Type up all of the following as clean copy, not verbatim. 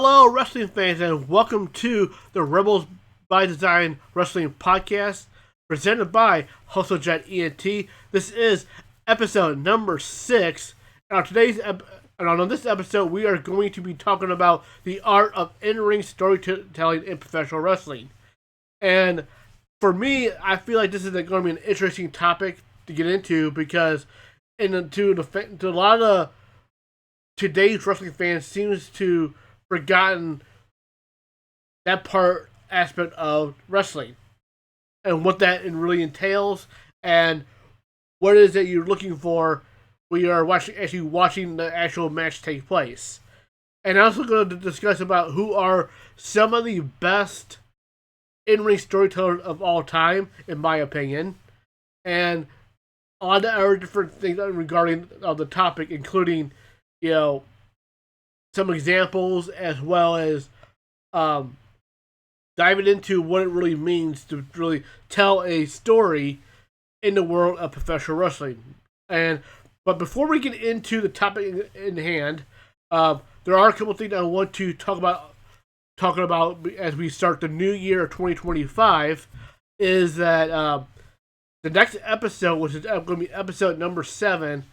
Hello, wrestling fans, and welcome to the Rebels by Design Wrestling Podcast, presented by HustleJet ENT. This is episode number 6. And on this episode, we are going to be talking about the art of in-ring storytelling in professional wrestling. And for me, I feel like this is going to be an interesting topic to get into because to a lot of today's wrestling fans seems to forgotten that aspect of wrestling and what that really entails and what is it you're looking for when you are watching the actual match take place. And I'm also going to discuss about who are some of the best in-ring storytellers of all time, in my opinion, and a lot of other different things regarding the topic, including, some examples, as well as diving into what it really means to really tell a story in the world of professional wrestling. But before we get into the topic in hand, there are a couple of things I want to talking about as we start the new year of 2025. Is that the next episode, which is going to be episode number 7,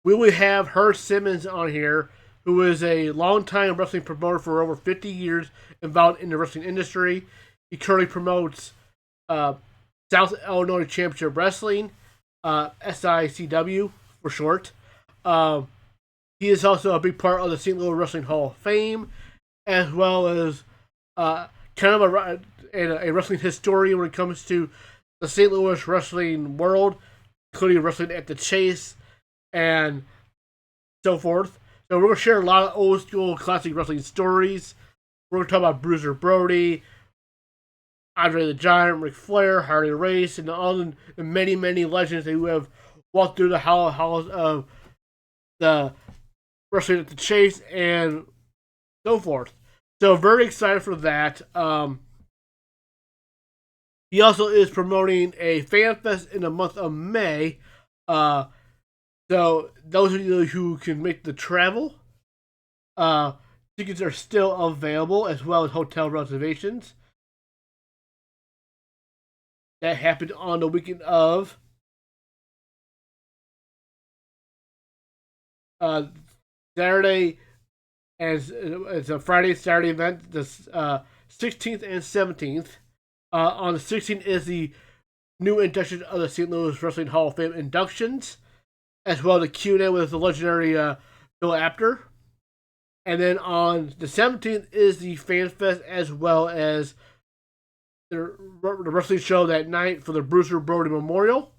we will have Herb Simmons on here, who is a longtime wrestling promoter for over 50 years involved in the wrestling industry. He currently promotes South Illinois Championship Wrestling, SICW for short. He is also a big part of the St. Louis Wrestling Hall of Fame, as well as kind of a wrestling historian when it comes to the St. Louis wrestling world, including wrestling at the Chase and so forth. So we're going to share a lot of old school classic wrestling stories. We're going to talk about Bruiser Brody, Andre the Giant, Ric Flair, Harley Race, and all the many, many legends who have walked through the halls of the wrestling at the Chase and so forth. So very excited for that. He also is promoting a fan fest in the month of May. So those of you who can make the travel, tickets are still available, as well as hotel reservations. That happened on the weekend of Saturday, and it's a Friday Saturday event. The 16th and 17th. On the 16th is the new induction of the St. Louis Wrestling Hall of Fame inductions, as well as the Q&A with the legendary Bill Apter. And then on the 17th is the Fan Fest, as well as the wrestling show that night for the Bruiser Brody Memorial.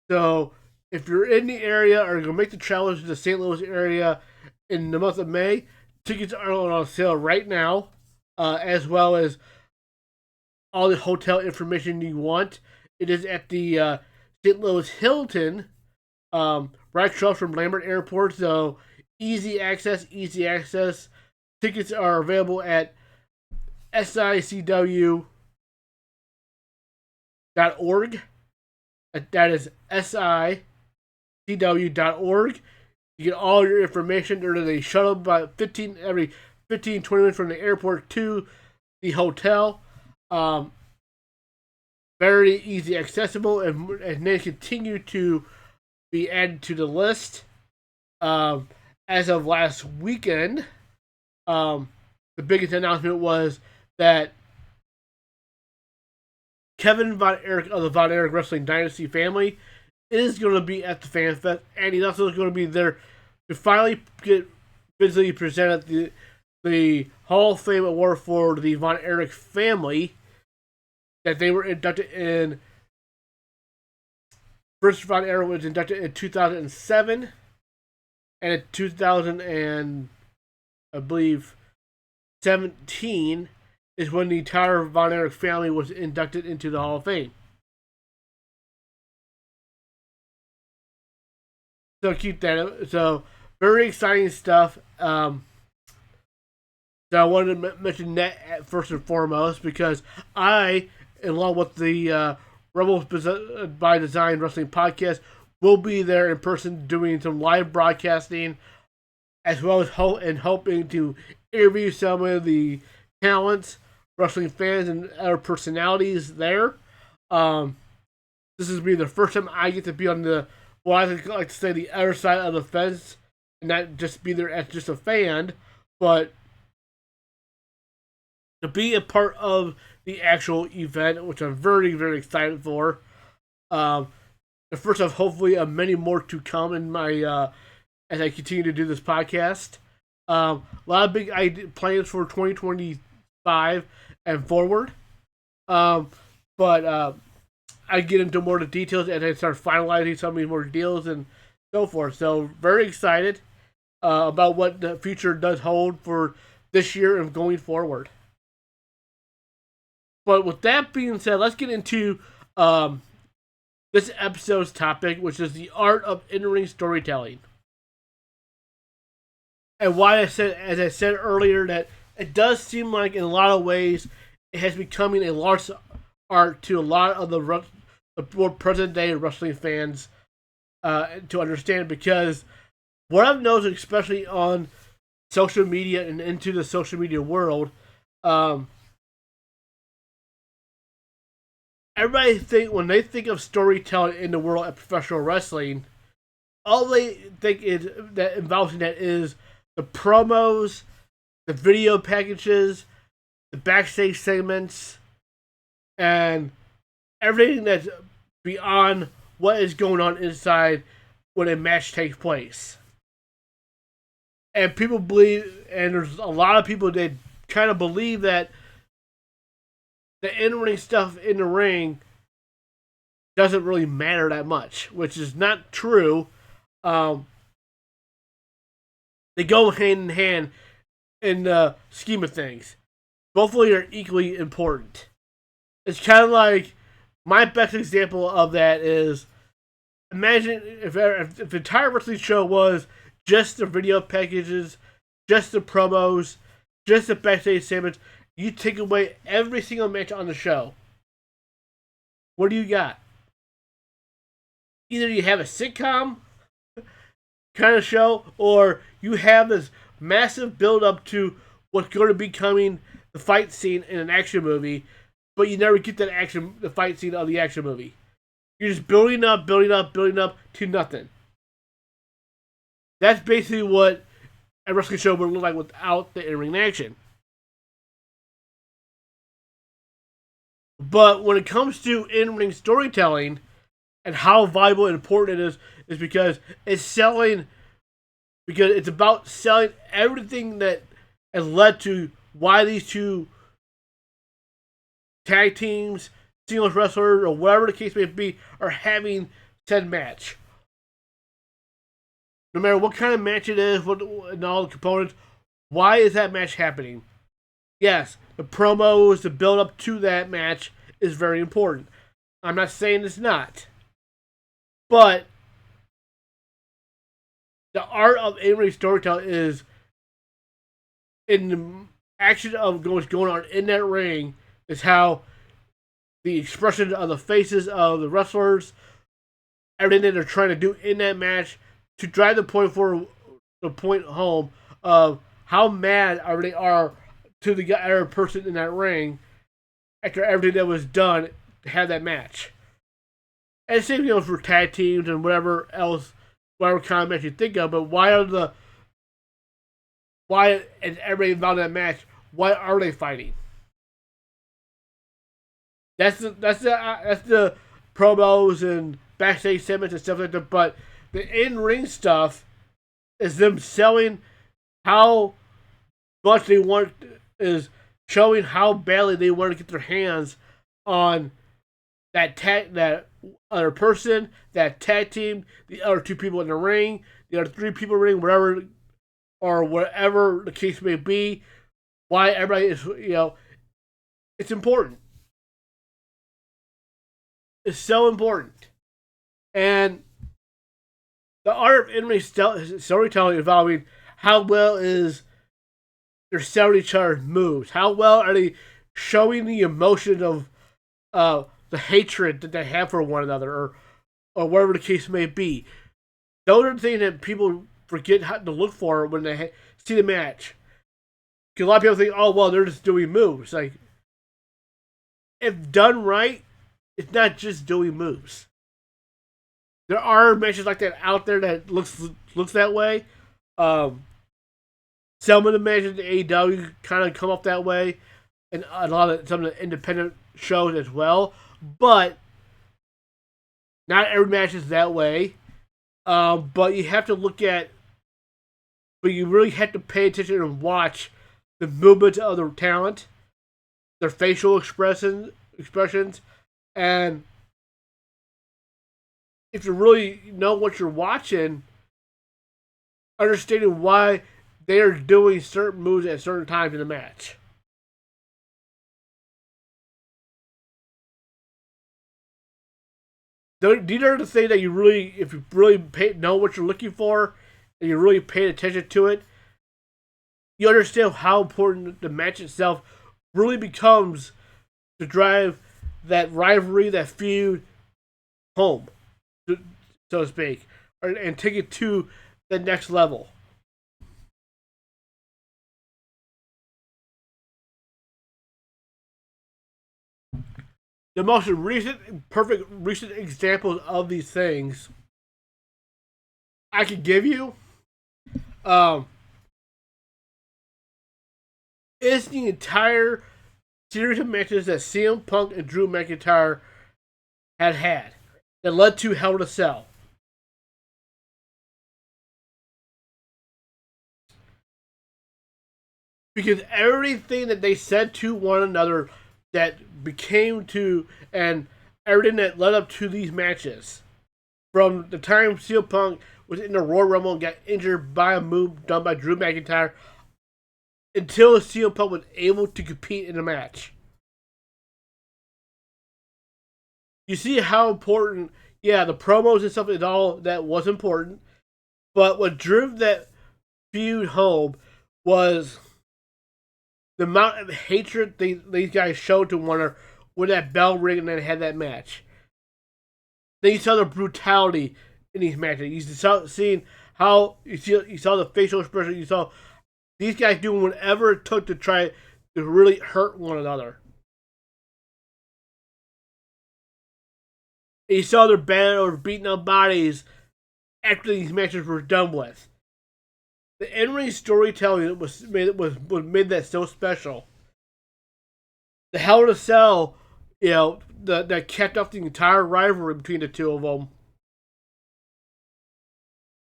So if you're in the area or going to make the travel to the St. Louis area in the month of May, tickets are on sale right now, as well as all the hotel information you want. It is at the St. Louis Hilton, right across from Lambert Airport, so easy access. Tickets are available at SICW.org. That is SICW.org. You get all your information. There's a shuttle about 20 minutes from the airport to the hotel. Very easy accessible, and they continue to be added to the list. As of last weekend, the biggest announcement was that Kevin Von Erich of the Von Erich Wrestling Dynasty family is going to be at the Fan Fest, and he's also going to be there to finally get visibly presented the Hall of Fame award for the Von Erich family that they were inducted in. First Von Erich was inducted in 2007, and in 2017 is when the entire Von Erich family was inducted into the Hall of Fame. So keep that. So very exciting stuff. So I wanted to mention that first and foremost because I, along with the Rebels by Design Wrestling Podcast, will be there in person doing some live broadcasting as well as hoping to interview some of the talents, wrestling fans, and other personalities there. Um, this is be the first time I get to be on the, well, I like to say, the other side of the fence, and not just be there as just a fan, but to be a part of the actual event, which I'm very, very excited for. Um, the first of hopefully many more to come in my as I continue to do this podcast. A lot of big plans for 2025 and forward. Um, but I get into more of the details as I start finalizing some of these more deals and so forth. So very excited about what the future does hold for this year and going forward. But with that being said, let's get into this episode's topic, which is the art of in-ring storytelling. And why I said, as I said earlier, that it does seem like in a lot of ways it has becoming a lost art to a lot of the more present day wrestling fans to understand, because what I've noticed, especially on social media and into the social media world, everybody when they think of storytelling in the world of professional wrestling, all they think is that involves in that is the promos, the video packages, the backstage segments, and everything that's beyond what is going on inside when a match takes place. And people believe, and there's a lot of people that kind of believe that the in-ring stuff in the ring doesn't really matter that much, which is not true. They go hand in hand in the scheme of things. Both of them are equally important. It's kind of like, my best example of that is, imagine if the entire wrestling show was just the video packages, just the promos, just the backstage segments. You take away every single match on the show. What do you got? Either you have a sitcom kind of show, or you have this massive build up to what's going to be coming, the fight scene in an action movie, but you never get the fight scene of the action movie. You're just building up to nothing. That's basically what a wrestling show would look like without the in-ring action. But when it comes to in-ring storytelling and how valuable and important it is because it's about selling everything that has led to why these two tag teams, singles wrestlers, or whatever the case may be, are having said match. No matter what kind of match it is, and all the components, why is that match happening? Yes, the promos, the build up to that match is very important. I'm not saying it's not. But the art of in-ring storytelling is in the action of what's going on in that ring, is how the expression of the faces of the wrestlers, everything that they're trying to do in that match to drive the point home of how mad they are to the other person in that ring after everything that was done to have that match. And the same goes for tag teams and whatever else, whatever kind of match you think of, but why is everybody involved in that match, why are they fighting? That's the promos and backstage segments and stuff like that. But the in-ring stuff is them selling how much they want, is showing how badly they want to get their hands on that other person, that tag team, the other two people in the ring, the other three people in the ring, whatever the case may be. Why everybody is, it's important. Is so important. And the art of in-ring storytelling involving how well is they're selling each other's moves. How well are they showing the emotion of the hatred that they have for one another, or whatever the case may be. Those are the things that people forget how to look for when they see the match. Because a lot of people think, oh, well, they're just doing moves. Like, if done right, it's not just doing moves. There are matches like that out there that looks that way. Some of the matches in AEW kind of come up that way, and a lot of some of the independent shows as well. But not every match is that way. But you have to look at, but you really have to pay attention and watch the movements of their talent, their facial expressions, and if you really know what you're watching, understanding why they are doing certain moves at certain times in the match. These are the things that you really, if you really know what you're looking for, and you really pay attention to it, you understand how important the match itself really becomes to drive that rivalry, that feud home, so to speak, and take it to the next level. The most perfect recent examples of these things I could give you um, is the entire series of matches that CM Punk and Drew McIntyre had that led to Hell in a Cell. Because everything that they said to one another that became to, and everything that led up to these matches, from the time CM Punk was in the Royal Rumble and got injured by a move done by Drew McIntyre, until CM Punk was able to compete in a match. You see how important, yeah, the promos and stuff is all that was important, but what drove that feud home was the amount of hatred these guys showed to one another when that bell ring and then had that match. Then you saw the brutality in these matches. You saw seeing how you saw the facial expression. You saw these guys doing whatever it took to try to really hurt one another. And you saw their bad or beating up bodies after these matches were done with. The in-ring storytelling was made that so special. The Hell in a Cell, that kept up the entire rivalry between the two of them,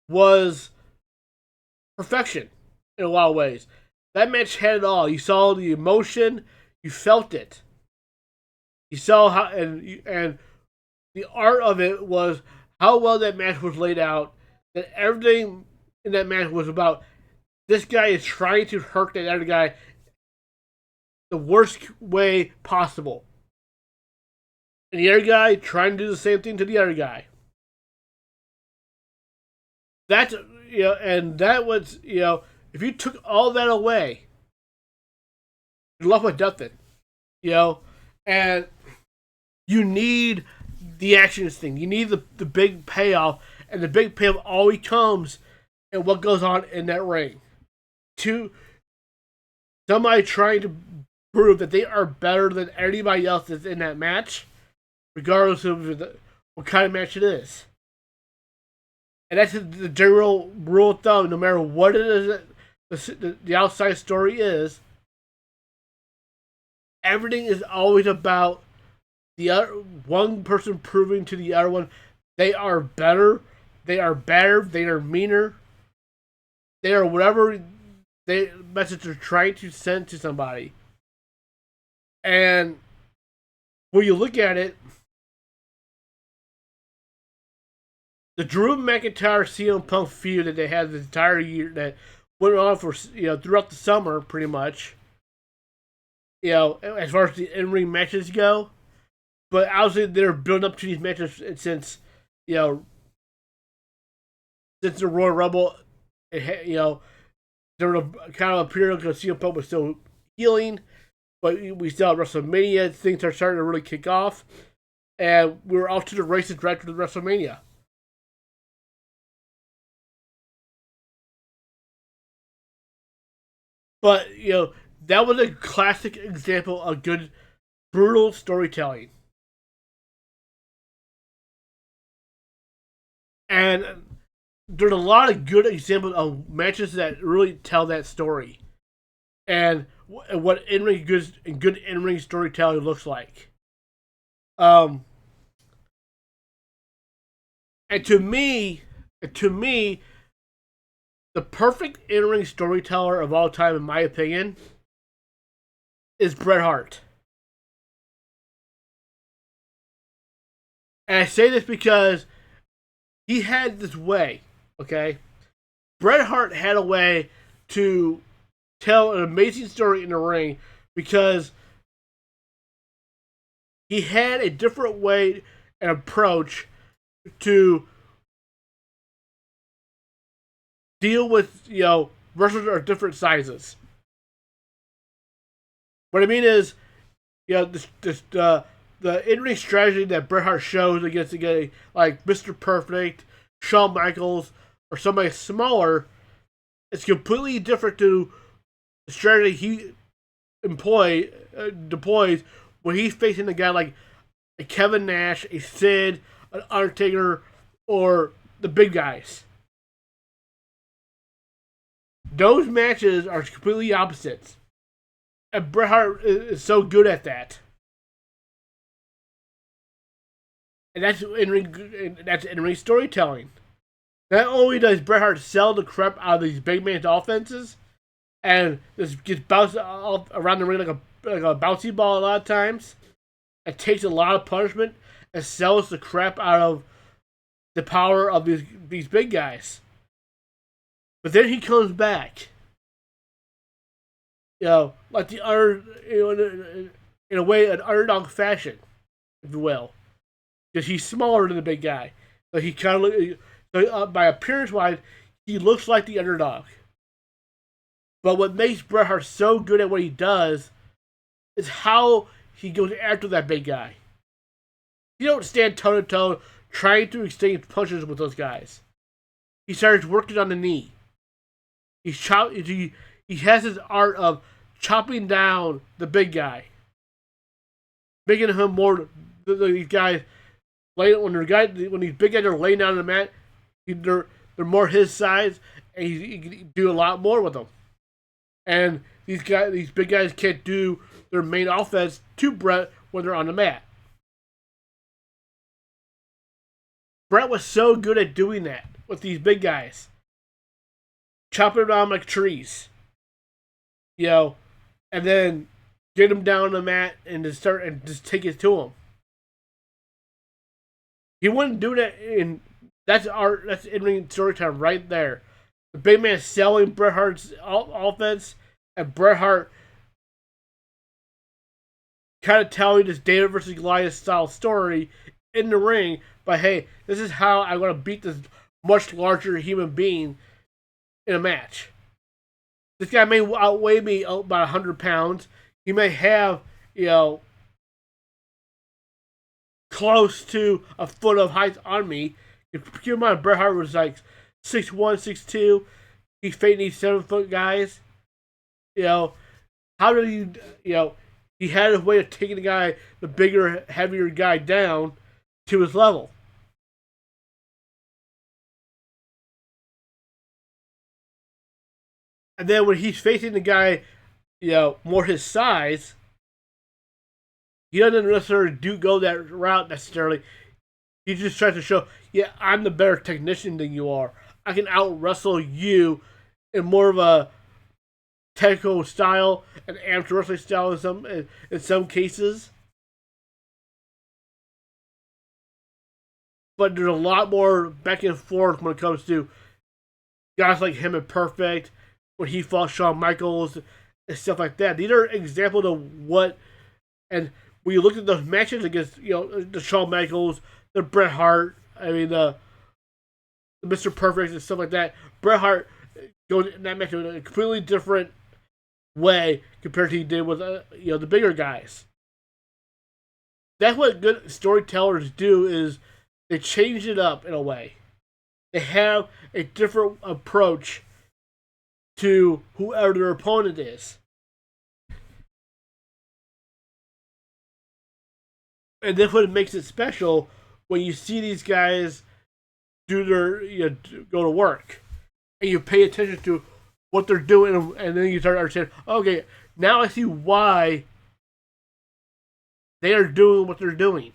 was perfection in a lot of ways. That match had it all. You saw the emotion, you felt it. You saw how and the art of it was how well that match was laid out. That everything in that match was about this guy is trying to hurt that other guy the worst way possible. And the other guy trying to do the same thing to the other guy. That's, and that was, if you took all that away, you're left with nothing. And you need the action thing. You need the big payoff, and the big payoff always comes in what goes on in that ring. To somebody trying to prove that they are better than anybody else that's in that match, regardless of what kind of match it is. And that's the general rule of thumb. No matter what it is that the outside story is, everything is always about the other one person proving to the other one they are better, they are better, they are meaner, they are whatever message they're trying to send to somebody. And when you look at it, the Drew McIntyre CM Punk feud that they had the entire year that went on for throughout the summer, pretty much. As far as the in-ring matches go, but obviously they're building up to these matches since since the Royal Rumble. There was kind of a period because CM Punk was still healing, but we still have WrestleMania. Things are starting to really kick off, and we were off to the races right to the WrestleMania. But that was a classic example of good brutal storytelling. And there's a lot of good examples of matches that really tell that story, and what good in ring storytelling looks like. Um, and to me, the perfect in ring storyteller of all time, in my opinion, is Bret Hart. And I say this because he had this way. Okay, Bret Hart had a way to tell an amazing story in the ring because he had a different way and approach to deal with wrestlers are different sizes. What I mean is, the in ring strategy that Bret Hart shows against a guy like Mr. Perfect, Shawn Michaels, or somebody smaller is completely different to the strategy he deploys when he's facing a guy like a Kevin Nash, a Sid, an Undertaker, or the big guys. Those matches are completely opposites. And Bret Hart is so good at that. And that's in ring storytelling. Not only does Bret Hart sell the crap out of these big man's offenses, and just gets bounced all around the ring like a bouncy ball a lot of times, it takes a lot of punishment and sells the crap out of the power of these big guys. But then he comes back, like the under, in a way, an underdog fashion, if you will, because he's smaller than the big guy. So he kind of, by appearance wise, he looks like the underdog. But what makes Bret Hart so good at what he does is how he goes after that big guy. He don't stand toe to toe trying to exchange punches with those guys. He starts working on the knee. He has his art of chopping down the big guy, making him more. These guys, when these big guys are laying down on the mat, they're more his size, and he can do a lot more with them. And these big guys can't do their main offense to Bret when they're on the mat. Bret was so good at doing that with these big guys, chopping them down like trees, and then get them down on the mat and just take it to them. He wouldn't do that that's in ring storytelling right there. The big man selling Bret Hart's offense, and Bret Hart kind of telling this David versus Goliath style story in the ring. But hey, this is how I'm going to beat this much larger human being in a match. This guy may outweigh me about 100 pounds. He may have, close to a foot of height on me. Keep in mind, Bret Hart was like 6'1", 6'2". He's fighting these 7-foot guys. How did he had a way of taking the bigger, heavier guy down to his level. And then when he's facing the guy, more his size, he doesn't necessarily go that route necessarily. He just tries to show, I'm the better technician than you are. I can out wrestle you in more of a technical style, an amateur wrestling style in some cases. But there's a lot more back and forth when it comes to guys like him and Perfect, when he fought Shawn Michaels and stuff like that. These are examples of what, and when you look at those matches against, the Shawn Michaels, the Bret Hart, the Mr. Perfect and stuff like that, Bret Hart goes in that match in a completely different way compared to he did with, the bigger guys. That's what good storytellers do, is they change it up in a way. They have a different approach to whoever their opponent is. And that's what makes it special when you see these guys do their go to work and you pay attention to what they're doing, and then you start to understand. Okay, now I see why they are doing what they're doing.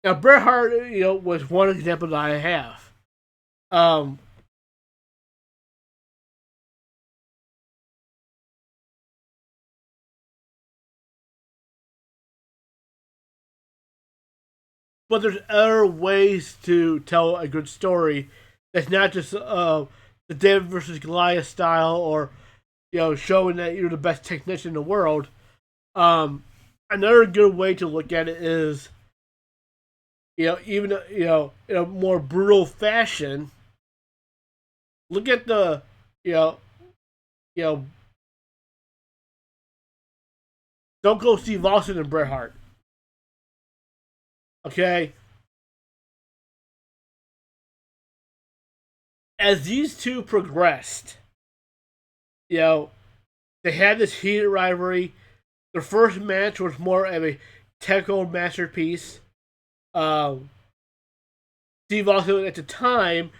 Now, Bret Hart, was one example that I have. Um, but there's other ways to tell a good story that's not just the David versus Goliath style, or showing that you're the best technician in the world. Another good way to look at it is, even in a more brutal fashion. Look at the you know you know Stone Cold Steve Austin and Bret Hart. Okay, as these two progressed, you know they had this heated rivalry. Their first match was more of a technical masterpiece. Um, Steve Austin at the time,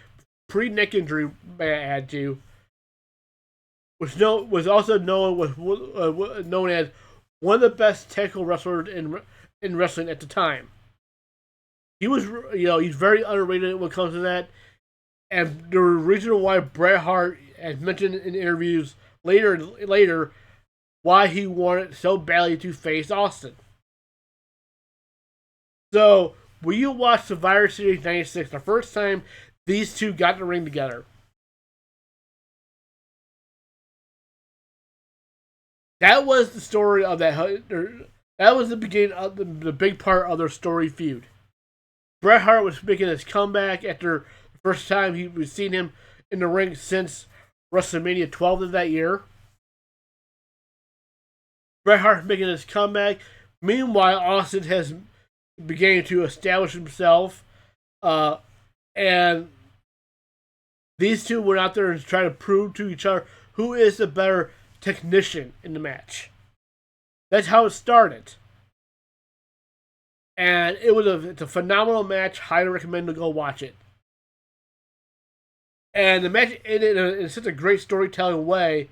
pre-neck injury, may I add to, was also known as one of the best technical wrestlers in wrestling at the time. He was, he's very underrated when it comes to that. And the reason why Bret Hart has mentioned in interviews later why he wanted so badly to face Austin. So when you watch Survivor Series '96, the first time these two got in the ring together, that was the story of that. That was the beginning of the big part of their story feud. Bret Hart was making his comeback after the first time he was seen him in the ring since WrestleMania 12 of that year. Bret Hart making his comeback. Meanwhile, Austin has began to establish himself, and these two went out there and tried to prove to each other who is the better technician in the match. That's how it started. And it's a phenomenal match. Highly recommend to go watch it. And the match ended in such a great storytelling way.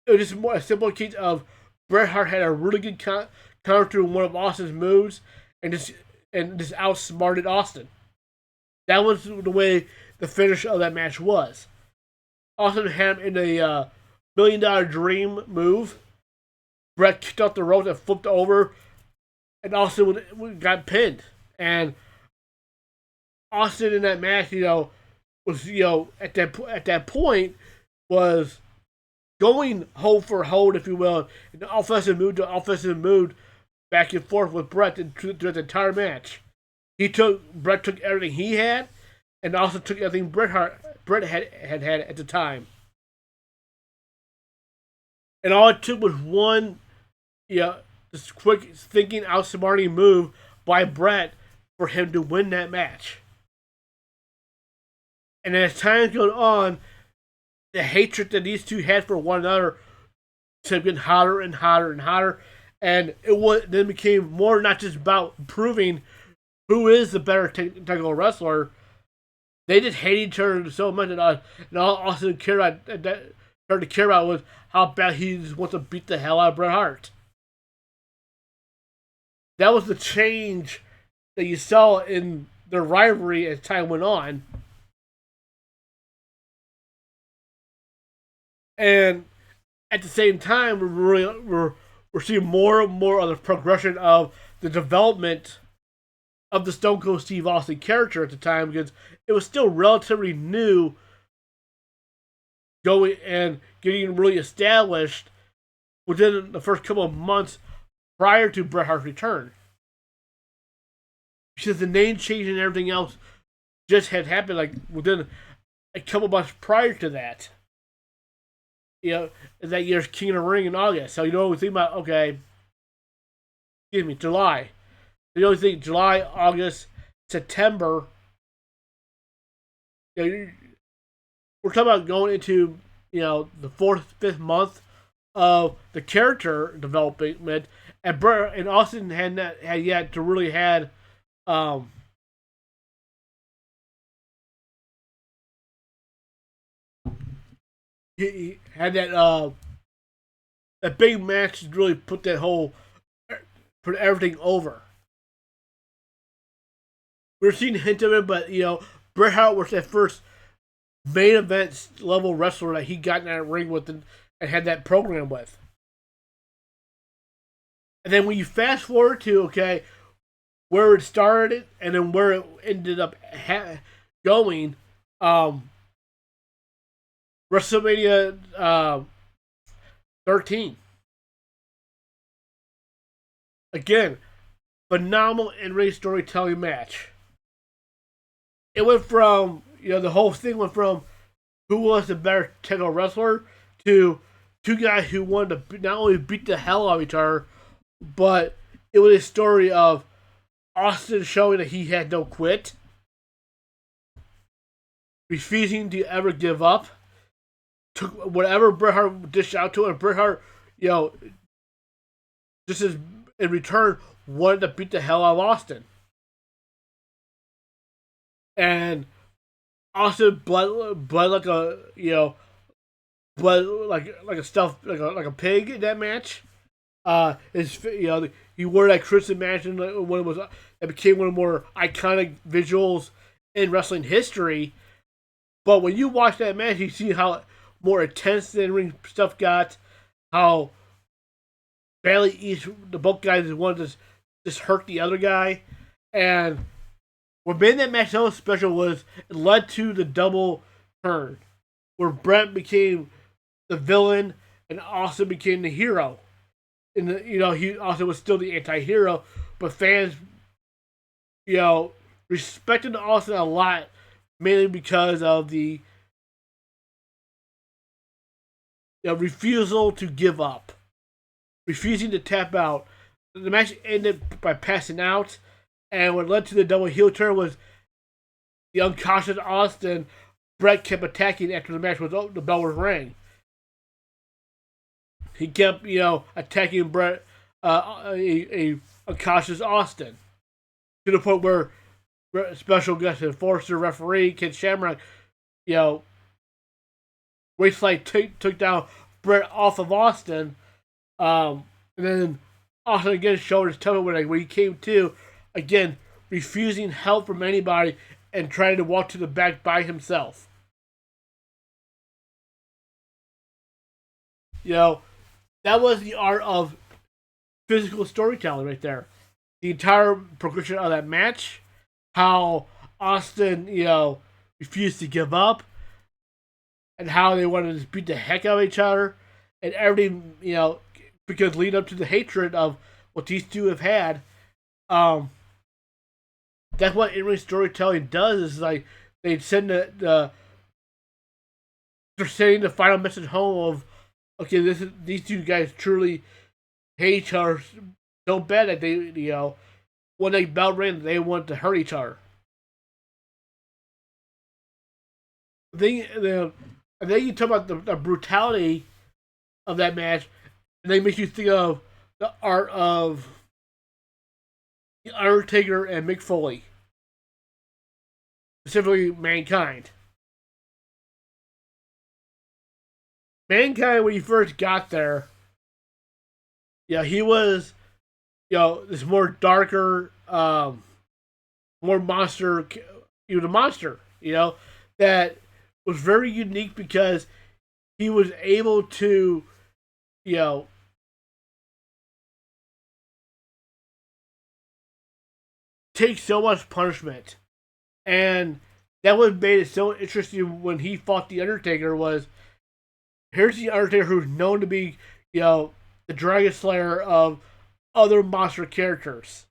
It was just a simple case of Bret Hart had a really good counter to one of Austin's moves, and just outsmarted Austin. That was the way the finish of that match was. Austin had him in a $1 Million Dream move. Bret kicked off the ropes and flipped over, and Austin got pinned. And Austin in that match, was at that point was going hold for hold, if you will, in offensive move to offensive move, back and forth with Bret throughout the entire match. Bret took everything he had, and also took everything Bret had at the time. And all it took was one, this quick thinking, outsmarting move by Bret for him to win that match. And as time goes on, the hatred that these two had for one another kept getting hotter and hotter and hotter, and then became more not just about proving who is the better technical wrestler. They just hate each other so much, and all Austin started to care about was how bad he just wants to beat the hell out of Bret Hart. That was the change that you saw in their rivalry as time went on. And at the same time, we're seeing more and more of the progression of the development of the Stone Cold Steve Austin character at the time, because it was still relatively new, going and getting really established within the first couple of months prior to Bret Hart's return. Because the name change and everything else just had happened like within a couple months prior to that. That year's King of the Ring in August. So we think about, okay, July. You always think July, August, September. You know, we're talking about going into the fourth, fifth month of the character development, and Austin had yet to really had um, he had that big match to really put everything over. We are seeing a hint of it, but Bret Hart was that first main event level wrestler that he got in that ring with and had that program with. And then when you fast forward to where it started and then where it ended up going, WrestleMania 13. Again, phenomenal in-ring storytelling match. It went from the whole thing went from who was the better technical wrestler to two guys who wanted to not only beat the hell out of each other, but it was a story of Austin showing that he had no quit, refusing to ever give up, took whatever Bret Hart dished out to him, and Bret Hart, just as in return, wanted to beat the hell out of Austin. And Austin bled like a bled like a stuffed like a pig in that match. He wore that Christian match when it became one of the more iconic visuals in wrestling history. But when you watch that match, you see how more intense the ring stuff got, how badly both guys wanted to just hurt the other guy, and what made that match so special was it led to the double turn, where Bret became the villain and Austin became the hero. And he also was still the anti-hero, but fans, respected Austin a lot, mainly because of the refusal to give up, refusing to tap out. The match ended by passing out, and what led to the double heel turn was the unconscious Austin. Bret kept attacking after the match the bell was rang. He kept, attacking Bret, a unconscious Austin, to the point where special guest enforcer referee Ken Shamrock, waistline took down Bret off of Austin, and then Austin again showed his temper when he came to, again refusing help from anybody and trying to walk to the back by himself. That was the art of physical storytelling right there. The entire progression of that match, how Austin, refused to give up, and how they wanted to beat the heck out of each other, and everything, because lead up to the hatred of what these two have had. That's what in-ring storytelling does. Is like they send they're sending the final message home of, okay, these two guys truly hate each other so bad that they, when they bell ring, they want to hurt each other. And then you talk about the brutality of that match, and they make you think of the art of the Undertaker and Mick Foley, specifically Mankind. Mankind, when he first got there, he was, this more darker, more monster. He was a monster, that was very unique because he was able to, take so much punishment. And that what made it so interesting when he fought The Undertaker was, here's The Undertaker who's known to be, the Dragon Slayer of other monster characters.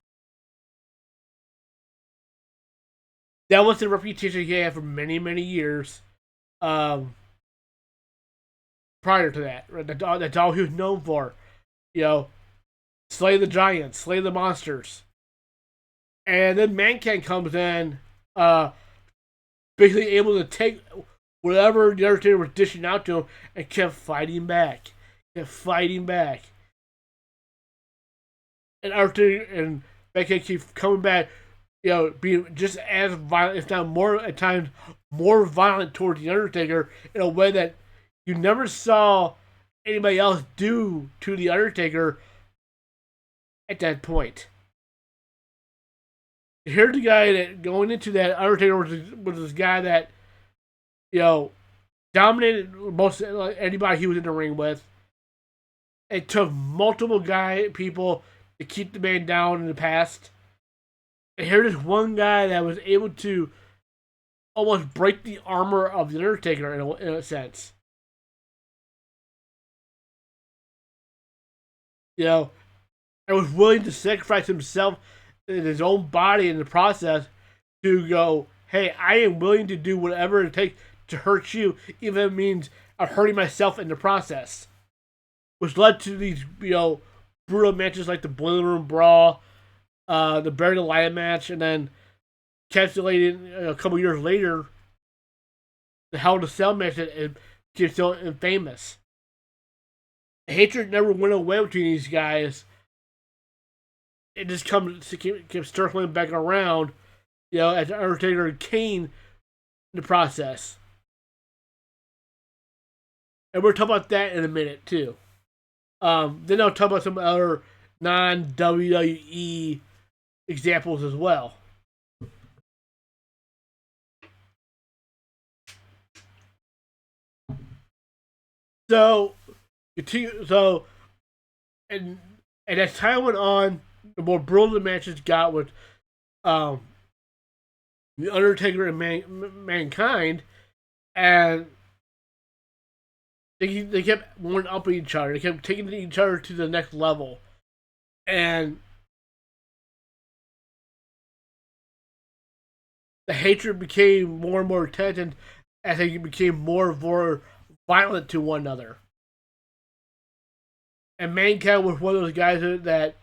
That was the reputation he had for many, many years. Prior to that, that's all he was known for. Slay the giants, slay the monsters. And then Mankind comes in, uh, basically able to take whatever the Undertaker was dishing out to him and kept fighting back. Kept fighting back. And Undertaker and Mankind keep coming back, being just as violent, if not more at times, more violent towards the Undertaker in a way that you never saw anybody else do to the Undertaker at that point. Here's the guy that going into that Undertaker was this guy that dominated most anybody he was in the ring with. It took multiple people to keep the man down in the past. And here's this one guy that was able to almost break the armor of the Undertaker in a sense. And was willing to sacrifice himself in his own body in the process to go, hey, I am willing to do whatever it takes to hurt you, even if it means I'm hurting myself in the process. Which led to these, brutal matches like the Boiler Room Brawl, the Buried Alive match, and then encapsulated a couple years later, the Hell in a Cell match that became so famous. The hatred never went away between these guys. It just kept circling back around, as Undertaker and Kane in the process. And we're talking about that in a minute, too. Then I'll talk about some other non-WWE examples as well. So, and as time went on, the more brutal the matches got with the Undertaker and Mankind, and they kept one upping each other. They kept taking each other to the next level, and the hatred became more and more intense as they became more and more violent to one another. And Mankind was one of those guys that, that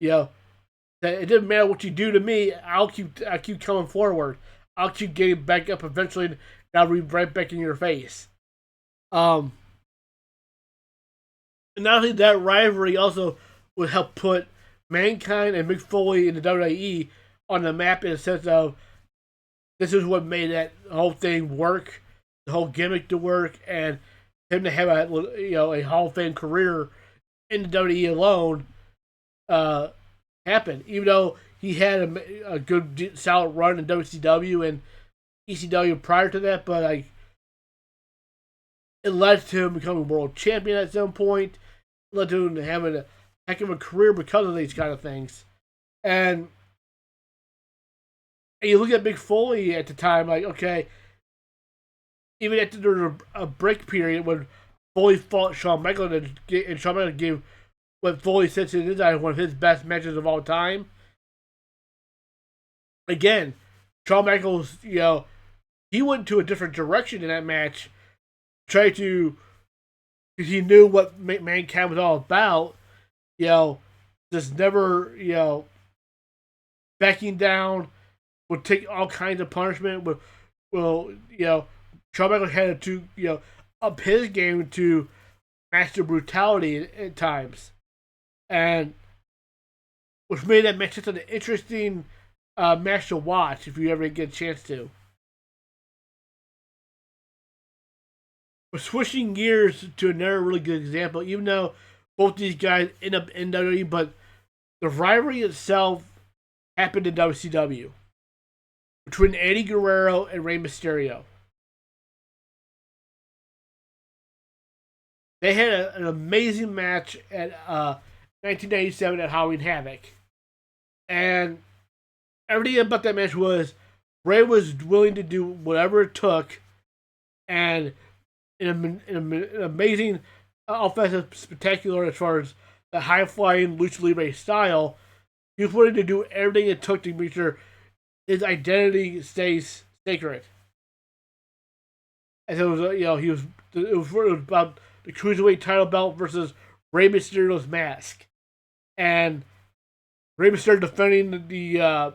it didn't matter what you do to me, I keep coming forward. I'll keep getting back up eventually, and I'll be right back in your face. And not only that, rivalry also would help put Mankind and Mick Foley in the WWE on the map in the sense of this is what made that whole thing work, the whole gimmick to work, and him to have a Hall of Fame career in the WWE alone happened. Even though he had a good solid run in WCW and ECW prior to that, but it led to him becoming world champion at some point. It led to him having a heck of a career because of these kind of things. And you look at Mick Foley at the time, okay, even after a break period when Foley fought Shawn Michaels and Shawn Michaels gave what Foley said to his eyes one of his best matches of all time. Again, Shawn Michaels, he went to a different direction in that match, tried to, because he knew what Mankind was all about, just never, backing down, would take all kinds of punishment, Shawn Michaels had to, up his game to master brutality at times. And which made that match such an interesting match to watch if you ever get a chance to. But switching gears to another really good example, even though both these guys end up in WWE, but the rivalry itself happened in WCW between Eddie Guerrero and Rey Mysterio. They had an amazing match at 1997 at Halloween Havoc. And everything about that match was Rey was willing to do whatever it took, and in an amazing offensive spectacular as far as the high-flying Lucha Libre style, he was willing to do everything it took to make sure his identity stays sacred. And so it was about the Cruiserweight title belt versus Rey Mysterio's mask. And Rey Mysterio defending the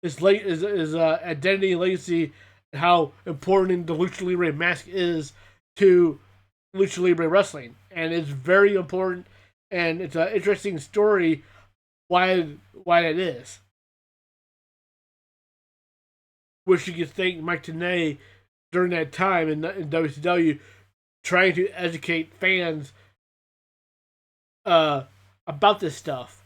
his identity and legacy, and how important the lucha libre mask is to lucha libre wrestling, and it's very important, and it's an interesting story why that is. Wish you could thank Mike Tenay during that time in WCW, trying to educate fans uh, about this stuff.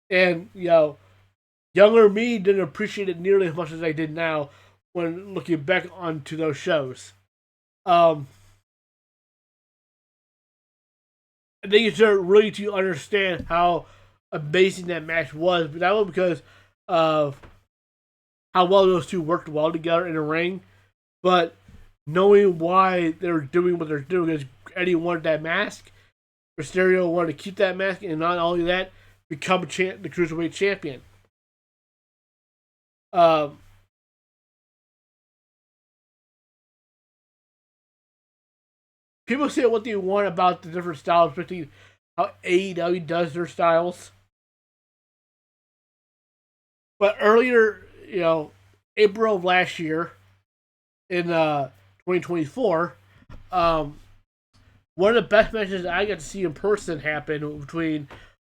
And, younger me didn't appreciate it nearly as much as I did now when looking back onto those shows. Um, I think you start really to understand how amazing that match was, but that was because of how well those two worked well together in the ring. But knowing why they're doing what they're doing is Eddie wanted that mask. Mysterio wanted to keep that mask, and not only that, become the cruiserweight champion. Um, People say what they want about the different styles, especially how AEW does their styles. But earlier, April of last year, in 2024, um, one of the best matches I got to see in person happen between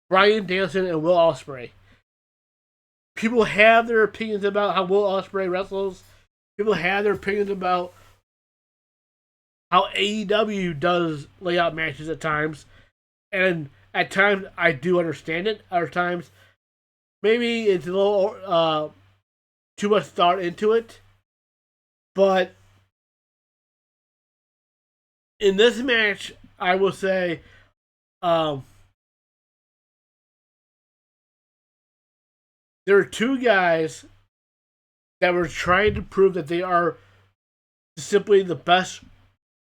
Bryan Danielson and Will Ospreay. People have their opinions about how Will Ospreay wrestles. People have their opinions about how AEW does lay out matches at times. And at times, I do understand it. Other times, maybe it's a little too much thought into it. But in this match, I will say, um, there are two guys that were trying to prove that they are simply the best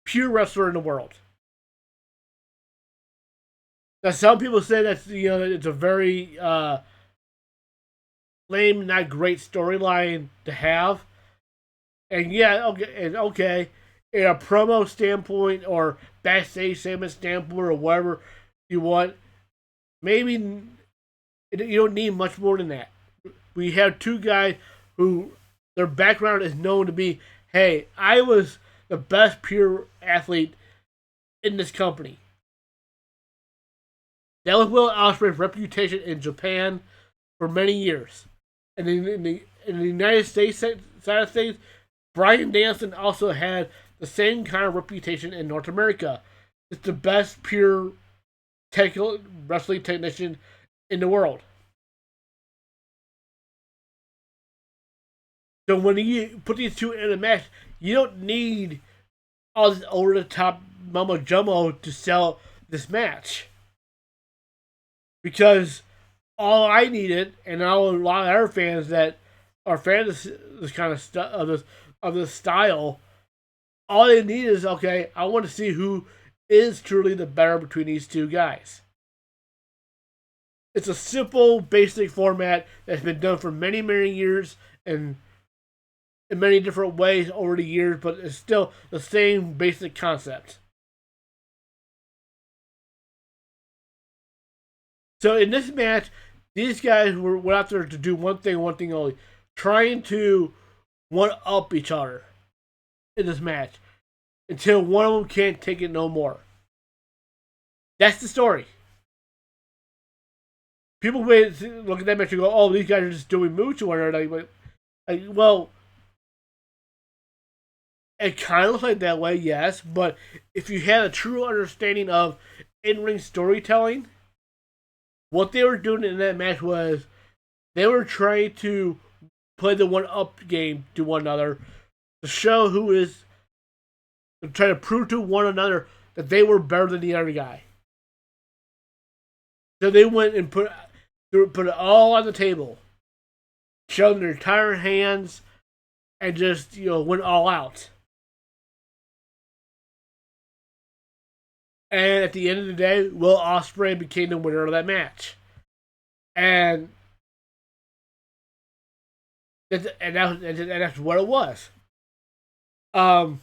pure wrestler in the world. Now, some people say that it's a very lame, not great storyline to have, and okay, in a promo standpoint or backstage segment standpoint or whatever you want, maybe you don't need much more than that. We have two guys who their background is known to be, hey, I was the best pure athlete in this company. That was Will Ospreay's reputation in Japan for many years. And in the United States side of things, Bryan Danielson also had the same kind of reputation in North America. It's the best pure technical wrestling technician in the world. So when you put these two in a match, you don't need all this over the top mumbo jumbo to sell this match. Because all I needed, and all a lot of other fans that are fans of this kind of stuff of this style, all they need is, okay, I want to see who is truly the better between these two guys. It's a simple, basic format that's been done for many, many years and in many different ways over the years, but it's still the same basic concept. So in this match, these guys went out there to do one thing only, trying to one up each other in this match until one of them can't take it no more. That's the story. People may look at that match and go, "Oh, these guys are just doing moves to one another." Well, it kind of looks like that way, yes. But if you had a true understanding of in-ring storytelling, what they were doing in that match was they were trying to play the one-up game to one another to show who is to try to prove to one another that they were better than the other guy. So they went and put it all on the table, showed their entire hands, and just went all out. And at the end of the day, Will Ospreay became the winner of that match, and that's what it was. Um,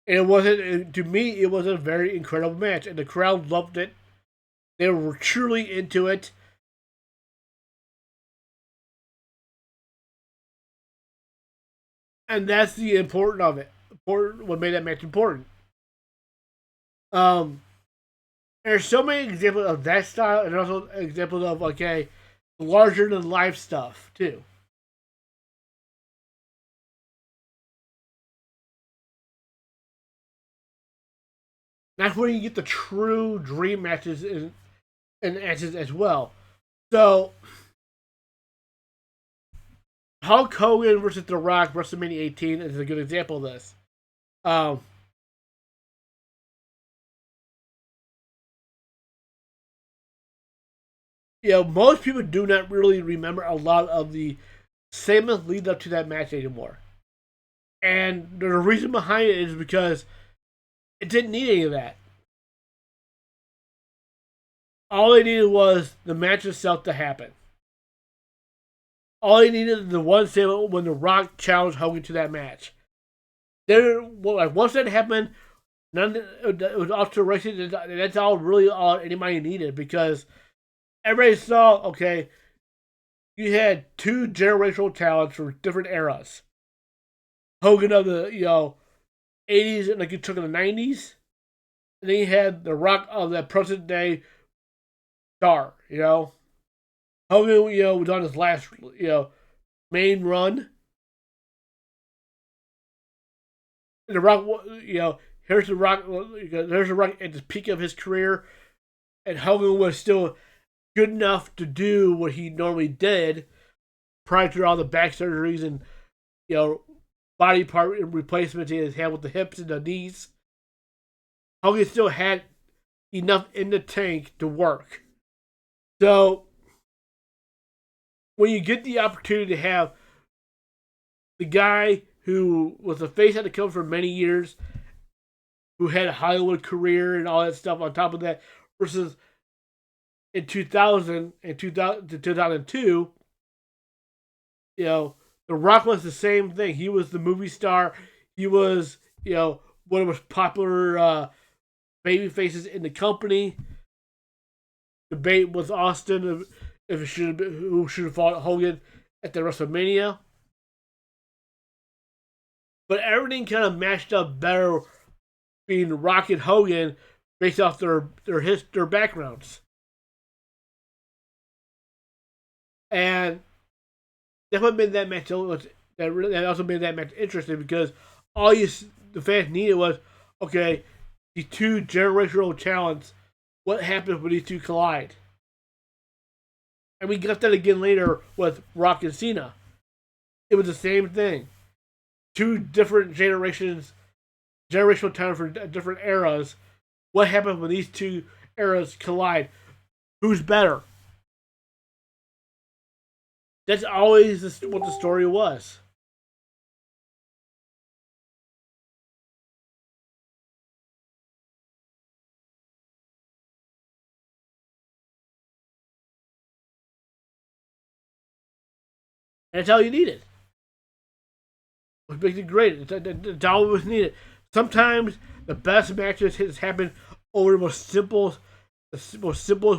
and it wasn't to me. It was a very incredible match, and the crowd loved it. They were truly into it. and that's the important of it. Important, what made that match important. Um, there's so many examples of that style, and also examples of okay, larger than life stuff too. That's where you get the true dream matches and matches as well. So Hulk Hogan versus The Rock WrestleMania 18 is a good example of this. Um, most people do not really remember a lot of the segments lead up to that match anymore. And the reason behind it is because it didn't need any of that. All they needed was the match itself to happen. All they needed is the one segment when The Rock challenged Hogan to that match. Then, once that happened, it was off to the races. That's all anybody needed because everybody saw, okay, you had two generational talents from different eras. Hogan of the 80s and like you took in the 90s, and then you had The Rock of that present day star. Hogan was on his last main run. And The Rock, here's The Rock. There's The Rock at the peak of his career, and Hogan was still good enough to do what he normally did prior to all the back surgeries and body part replacements he has had with the hips and the knees. Hogan still had enough in the tank to work. So when you get the opportunity to have the guy who was a face at the company for many years, who had a Hollywood career and all that stuff on top of that, versus in 2000 and 2000 to 2002, The Rock was the same thing. He was the movie star. He was, one of the most popular baby faces in the company. Debate with Austin if it should have been, who should have fought Hogan at the WrestleMania. But everything kind of matched up better being Rock and Hogan based off their backgrounds. And that's what made that match that also made that match interesting because the fans needed was okay, these two generational talents. What happens when these two collide? And we got that again later with Rock and Cena. It was the same thing. Two different generational talent for different eras. What happens when these two eras collide? Who's better? That's always what the story was. And that's all you needed. Which makes it great. That's all was needed. Sometimes the best matches has happened over the most simplest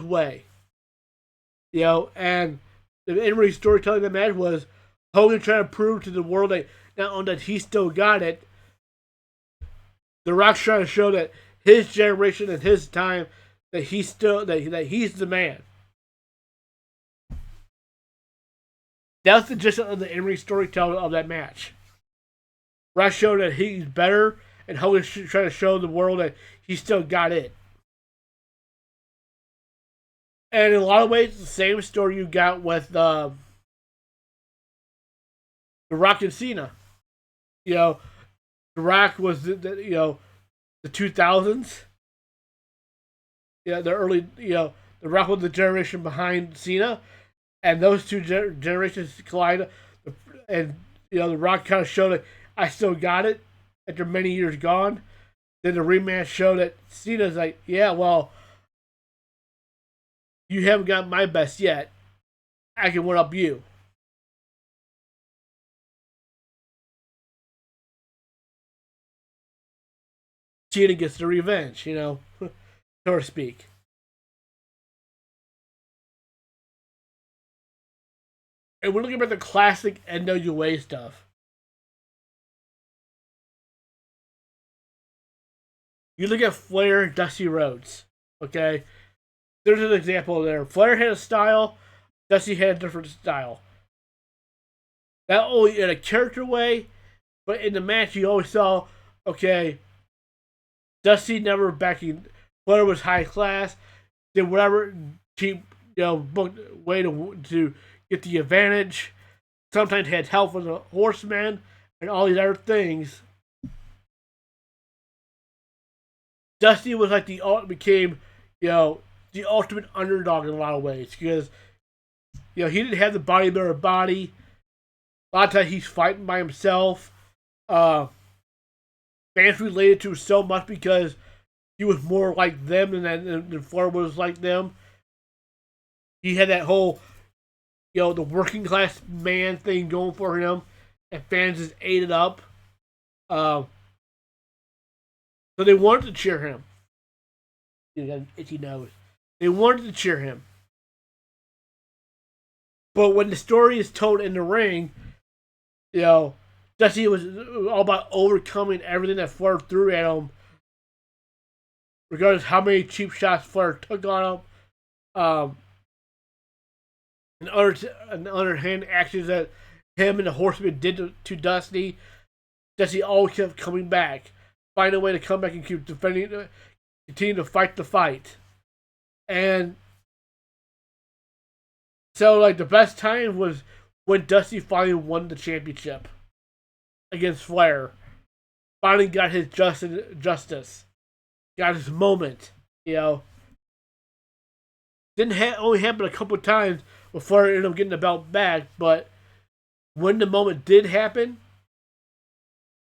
way. And the in-ring storytelling of the match was Hogan trying to prove to the world that not only that he still got it, The Rock's trying to show that his generation and his time that he's the man. That's the gist of the in-ring storytelling of that match. Rock showed that he's better, and Hogan's trying to show the world that he still got it. And in a lot of ways, it's the same story you got with The Rock and Cena. You know, The Rock was the 2000s. Yeah, the early The Rock was the generation behind Cena, and those two generations collide, and The Rock kind of showed that I still got it after many years gone. Then the rematch showed that Cena's like, yeah, well, you haven't got my best yet. I can one up you. Cena gets the revenge, so to speak. And we're looking at the classic NWA stuff. You look at Flair, Dusty Rhodes. Okay, there's an example there. Flair had a style, Dusty had a different style. Not only in a character way, but in the match, you always saw, okay, Dusty never backing. Flair was high class, did whatever cheap, booked way to get the advantage. Sometimes had help with the horseman and all these other things. Dusty was like became, the ultimate underdog in a lot of ways because, he didn't have the bodybuilder body. A lot of times he's fighting by himself. Uh, Fans related to so much because he was more like them than Flair was like them. He had that whole, the working class man thing going for him, and fans just ate it up. So they wanted to cheer him. You got an itchy nose. They wanted to cheer him. But when the story is told in the ring, Dusty was all about overcoming everything that Flair threw at him, regardless of how many cheap shots Flair took on him. And underhand actions that him and the Horseman did to Dusty. Dusty always kept coming back, find a way to come back and keep defending, continue to fight the fight. And so, like, the best time was when Dusty finally won the championship against Flair. Finally got his justice. Got his moment, Didn't only happen a couple times before I ended up getting the belt back, but when the moment did happen,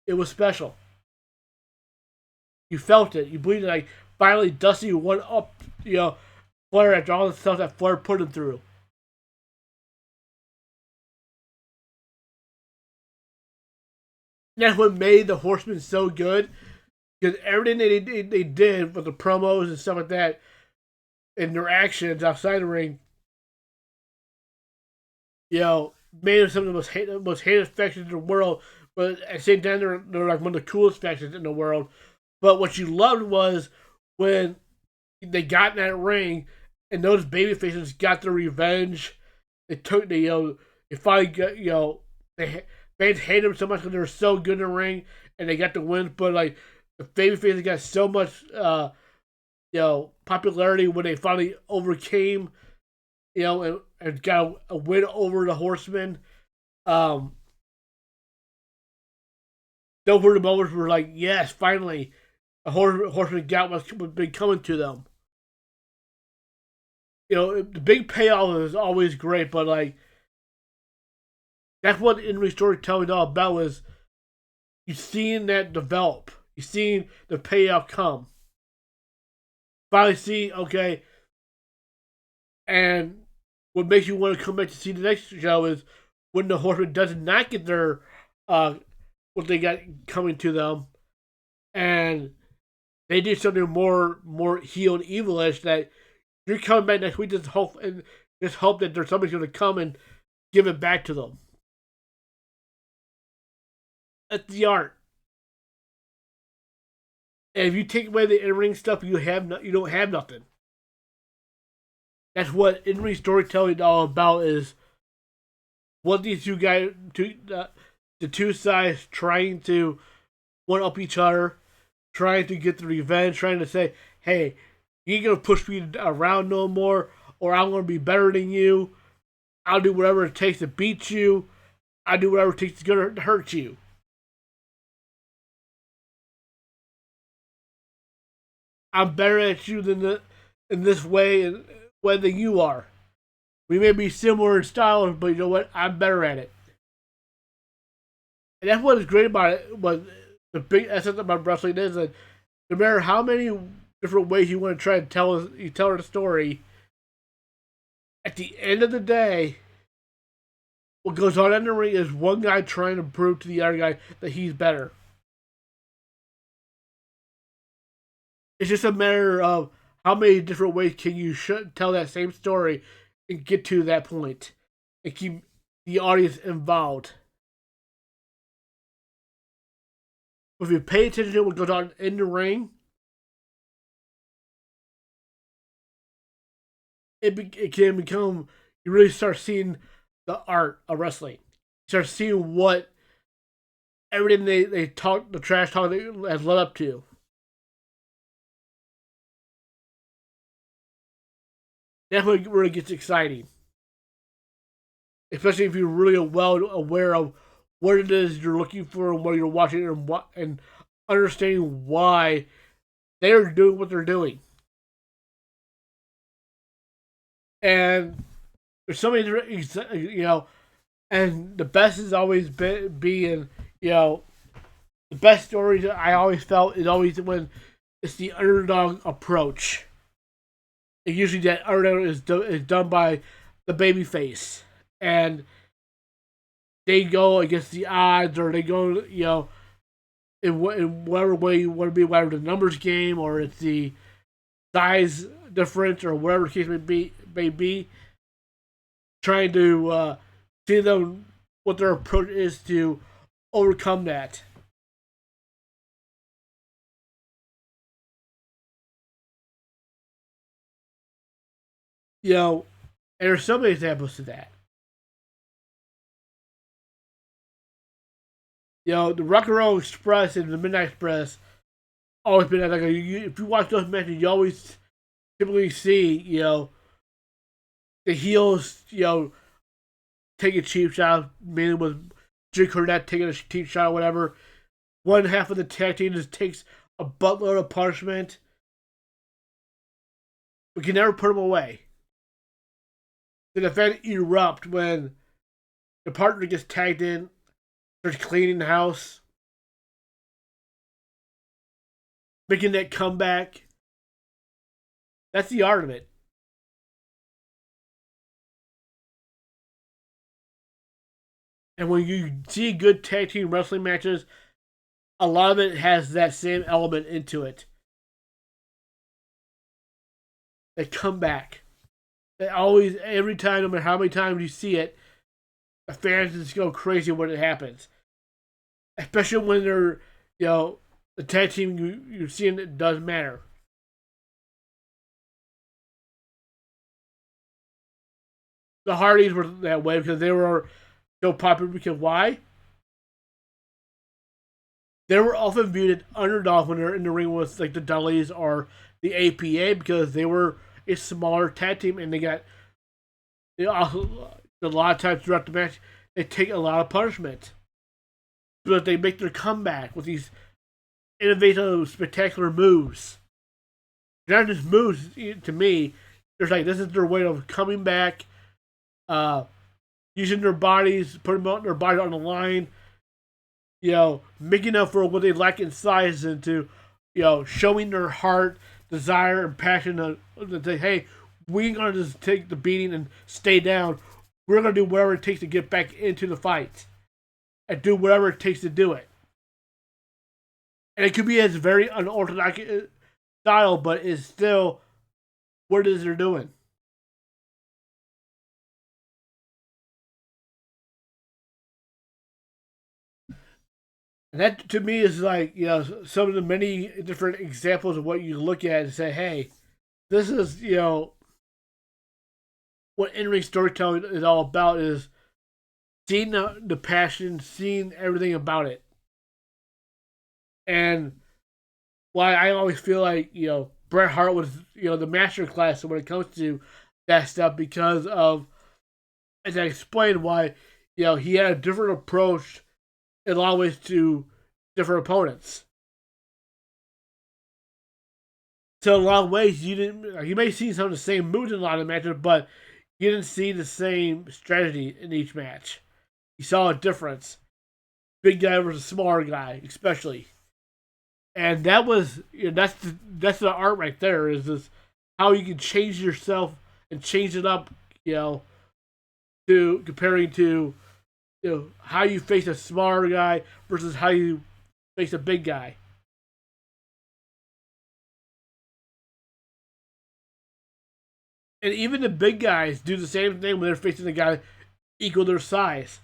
it was special. You felt it. You believed it. Like, finally, Dusty won up, Flair after all the stuff that Flair put him through. And that's what made the Horsemen so good. Because everything they did with the promos and stuff like that, and their actions outside the ring, made them some of the most hated factions in the world. But at the same time, they're like one of the coolest factions in the world. But what you loved was when they got in that ring and those baby faces got their revenge. They finally got, fans hated them so much because they were so good in the ring and they got the win. But like the baby faces got so much, popularity when they finally overcame, and got a win over the Horsemen. Those were the moments where like, yes, finally, a Horseman got what's been coming to them. The big payoff is always great, but like, that's what in-ring storytelling is all about. Was you seeing that develop, you seeing the payoff come. Finally, see, okay, and what makes you want to come back to see the next show is when the Horseman does not get their what they got coming to them, and they do something more heel and evilish. That you're coming back next week, just hope that there's somebody's going to come and give it back to them. That's the art. And if you take away the in-ring stuff, you don't have nothing. That's what in-ring storytelling is all about. Is what these two guys, the two sides trying to one up each other, trying to get the revenge, trying to say, "Hey, you ain't gonna push me around no more, or I'm gonna be better than you. I'll do whatever it takes to beat you. I'll do whatever it takes to hurt you." I'm better at you in this way than you are. We may be similar in style, but you know what? I'm better at it. And that's what is great about it. But the big essence about wrestling is that no matter how many different ways you want to try and tell the story, at the end of the day, what goes on in the ring is one guy trying to prove to the other guy that he's better. It's just a matter of how many different ways can you tell that same story and get to that point and keep the audience involved. If you pay attention to what goes on in the ring, it can become, you really start seeing the art of wrestling. You start seeing what everything they talk, the trash talk has led up to. That's when it really gets exciting, especially if you're really well aware of what it is you're looking for and what you're watching, and understanding why they're doing what they're doing. And there's so many, and the best has always being, the best stories I always felt is always when it's the underdog approach. And usually that underdog is done by the babyface, and they go against the odds, or they go, in whatever way you want to be, whether the numbers game or it's the size difference or whatever the case may be, trying to see them what their approach is to overcome that. And there's so many examples to that. The Rock and Roll Express and the Midnight Express always been like if you watch those matches, you always typically see the heels take a cheap shot, mainly with Jim Cornette taking a cheap shot or whatever. One half of the tag team just takes a buttload of punishment. We can never put them away. The event erupt when the partner gets tagged in, starts cleaning the house, making that comeback. That's the art of it. And when you see good tag team wrestling matches, a lot of it has that same element into it. They come back. They always, every time, no matter how many times you see it, the fans just go crazy when it happens. Especially when they're, the tag team you're seeing, it does matter. The Hardys were that way because they were so popular. Because why? They were often viewed as underdogs when they're in the ring with like the Dudleys or the APA because they were a smaller tag team and they also, a lot of times throughout the match they take a lot of punishment, but they make their comeback with these innovative, spectacular moves. They're not just moves to me. There's like this is their way of coming back, using their bodies, putting their bodies on the line, making up for what they lack in size, and to, showing their heart, desire, and passion to say, hey, we ain't gonna just take the beating and stay down. We're gonna do whatever it takes to get back into the fight, and do whatever it takes to do it. And it could be as very unorthodox style, but it's still what it is they're doing. And that to me is like, some of the many different examples of what you look at and say, hey, this is, what in-ring storytelling is all about, is seeing the passion, seeing everything about it. And why I always feel like, Bret Hart was, the master class when it comes to that stuff, because of, as I explained, why, he had a different approach in a lot of ways to different opponents. So in a lot of ways, you may see some of the same moves in a lot of matches, but you didn't see the same strategy in each match. You saw a difference. Big guy versus smaller guy, especially. And that was, that's the art right there, is this how you can change yourself and change it up, to comparing to, how you face a smaller guy versus how you face a big guy. And even the big guys do the same thing when they're facing a guy equal their size.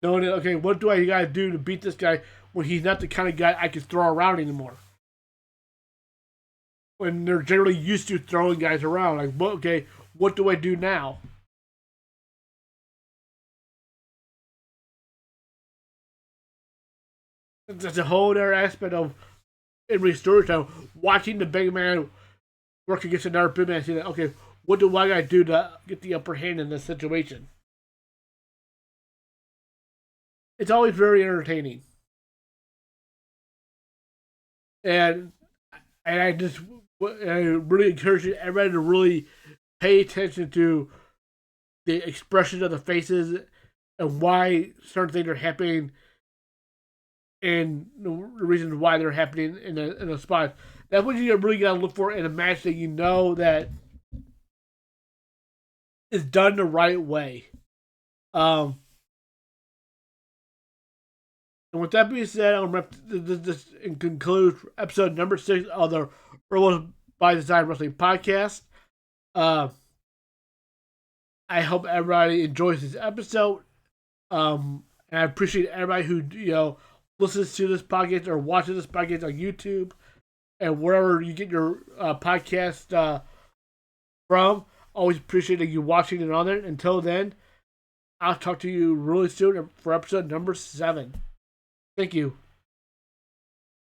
Knowing that, okay, what do I gotta do to beat this guy when he's not the kind of guy I can throw around anymore? When they're generally used to throwing guys around. Like, okay, what do I do now? That's a whole other aspect of every storytelling. Watching the big man work against another big man, saying, okay, what do I gotta do to get the upper hand in this situation? It's always very entertaining, and I just I really encourage everybody to really pay attention to the expression of the faces and why certain things are happening and the reasons why they're happening in a spot. That's what you really got to look for in a match that you know that is done the right way. Um, and with that being said, I'm going to this and conclude episode number 6 of the Rules by Design Wrestling podcast. Uh, I hope everybody enjoys this episode. And I appreciate everybody who listens to this podcast or watches this podcast on YouTube and wherever you get your podcast from. Always appreciate you watching it on there. Until then, I'll talk to you really soon for episode number 7. Thank you.